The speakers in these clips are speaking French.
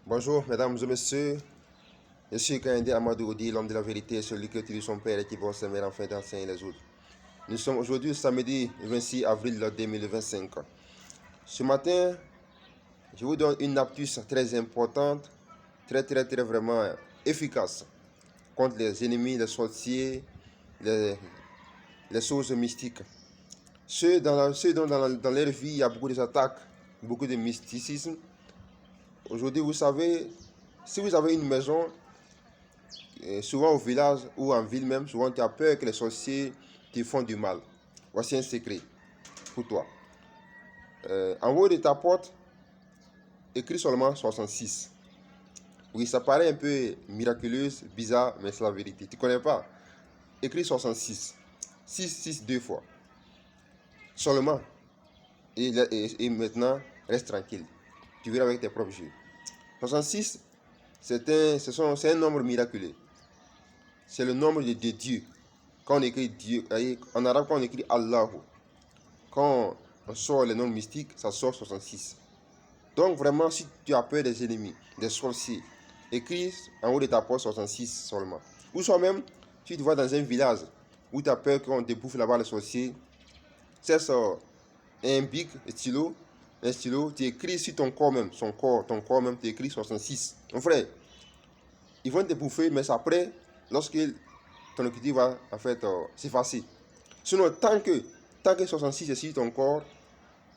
Bonjour, mesdames et messieurs. Je suis Kandé Amadou Odi, l'homme de la vérité, celui qui utilise son père et qui va s'aimer afin d'enseigner les autres. Nous sommes aujourd'hui samedi 26 avril 2025. Ce matin, je vous donne une astuce très importante, très vraiment efficace contre les ennemis, les sorciers, les choses mystiques. Ceux dans leur vie, il y a beaucoup d'attaques, beaucoup de mysticisme. Aujourd'hui, vous savez, si vous avez une maison, souvent au village ou en ville même, souvent tu as peur que les sorciers te font du mal. Voici un secret pour toi. En haut de ta porte, écris seulement 66. Oui, ça paraît un peu miraculeux, bizarre, mais c'est la vérité. Tu ne connais pas? Écris 66. 6 deux fois. Seulement. Et maintenant, reste tranquille. Tu verras avec tes propres yeux. 66, c'est un nombre miraculeux. C'est le nombre de Dieu. Quand on écrit Dieu, en arabe, quand on écrit Allah, quand on sort les noms mystiques, ça sort 66. Donc vraiment, si tu as peur des ennemis, des sorciers, écris en haut de ta porte 66 seulement. Ou soit même, si tu vas dans un village où tu as peur qu'on te bouffe là-bas les sorciers, c'est ça, un bic, un stylo, tu écris sur ton corps même, ton corps même, tu écris 66. Mon frère, ils vont te bouffer, mais après, lorsque ton objectif va en fait s'effacer. Sinon, tant que 66 est sur ton corps,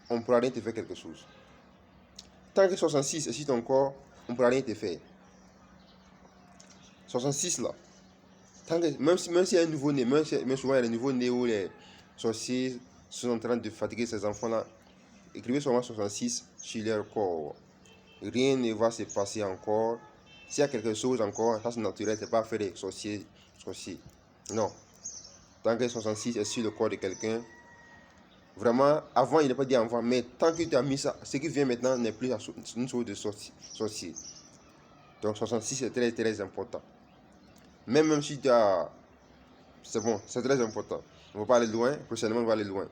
on ne pourra rien te faire quelque chose. Tant que 66 est sur ton corps, on ne pourra rien te faire. 66 là, même s'il y a un nouveau-né, même souvent il y a des nouveaux-nés où les sorciers sont en train de fatiguer ces enfants-là, écrivez seulement 66 sur leur corps. Rien ne va se passer encore. S'il y a quelque chose encore, ça c'est naturel, c'est pas fait des sorciers. Non. Tant que 66 est sur le corps de quelqu'un, vraiment, avant il n'est pas dit avant, mais tant que tu as mis ça, ce qui vient maintenant n'est plus une chose de sorcier. Donc 66 est très important. Même si tu as... C'est bon, c'est très important. On va pas aller loin, prochainement on va aller loin.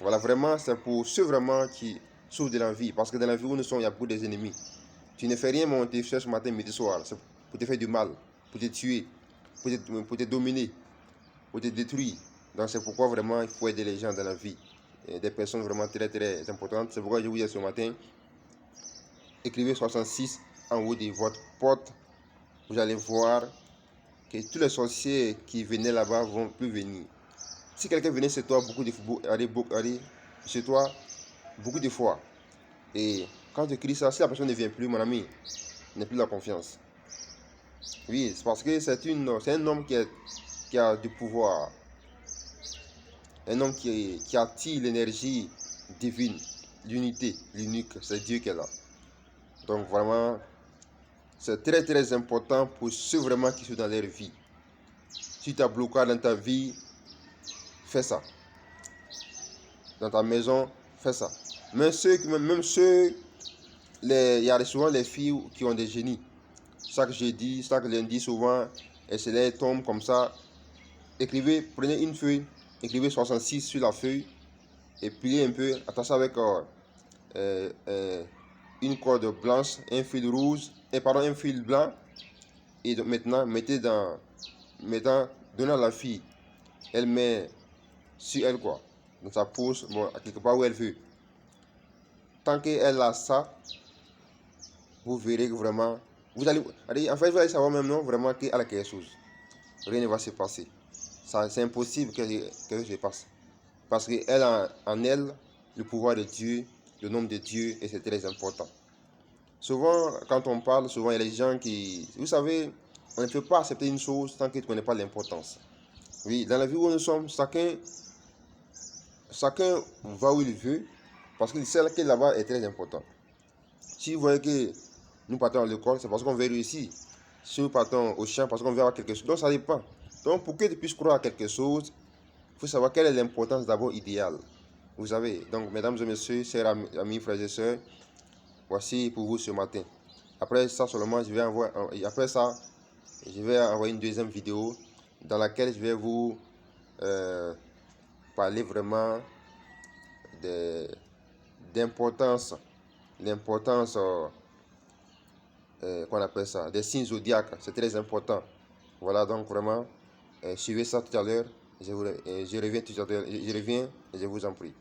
Voilà, vraiment, c'est pour ceux vraiment qui souffrent de la vie. Parce que dans la vie où nous sommes, il y a beaucoup d'ennemis. Tu ne fais rien, mais on te cherche matin, midi, soir. C'est pour te faire du mal, pour te tuer, pour te dominer, pour te détruire. Donc c'est pourquoi vraiment il faut aider les gens dans la vie. Et des personnes vraiment très importantes. C'est pourquoi je vous dis ce matin, écrivez 66 en haut de votre porte. Vous allez voir que tous les sorciers qui venaient là-bas vont plus venir. Si quelqu'un venait chez toi chez toi beaucoup de fois, et quand tu écris ça, si la personne ne vient plus, mon ami, n'a plus la confiance. Oui, c'est parce que c'est un homme qui a du pouvoir, un homme qui attire l'énergie divine, l'unité, l'unique, c'est Dieu qui est là. Donc vraiment, c'est très important pour ceux vraiment qui sont dans leur vie. Si tu as bloqué dans ta vie, fais ça. Dans ta maison, fais ça. Même ceux, il y a souvent les filles qui ont des génies. Chaque jeudi, chaque lundi, souvent, elles se les tombent comme ça. Écrivez, prenez une feuille, écrivez 66 sur la feuille et pliez un peu, attachez avec une corde blanche, un fil rouge, un fil blanc. Et donc maintenant, donnez à la fille, elle met sur elle quoi, dans sa poche, bon, à quelque part où elle veut. Tant qu'elle a ça, vous verrez que vraiment, vous allez savoir même non, vraiment qu'elle a quelque chose. Rien ne va se passer. C'est impossible que quelque chose se passe. Parce qu'elle a en elle le pouvoir de Dieu, le nom de Dieu, et c'est très important. Souvent, quand on parle, souvent il y a des gens qui... Vous savez, on ne peut pas accepter une chose tant que tu ne connais pas l'importance. Oui, dans la vie où nous sommes, chacun va où il veut, parce que celle qui est là-bas est très important. Si vous voyez que nous partons à l'école, c'est parce qu'on veut réussir. Si nous partons au champ, parce qu'on veut avoir quelque chose. Donc ça dépend. Donc pour que tu puisses croire à quelque chose, il faut savoir quelle est l'importance d'abord idéale. Vous savez, donc mesdames et messieurs, chers amis, frères et sœurs, voici pour vous ce matin. Après ça seulement, je vais envoyer une deuxième vidéo dans laquelle je vais vous parler vraiment d'importance, l'importance qu'on appelle ça, des signes zodiaques. C'est très important. Voilà, donc vraiment, suivez ça tout à l'heure. Je reviens tout à l'heure. Je reviens et je vous en prie.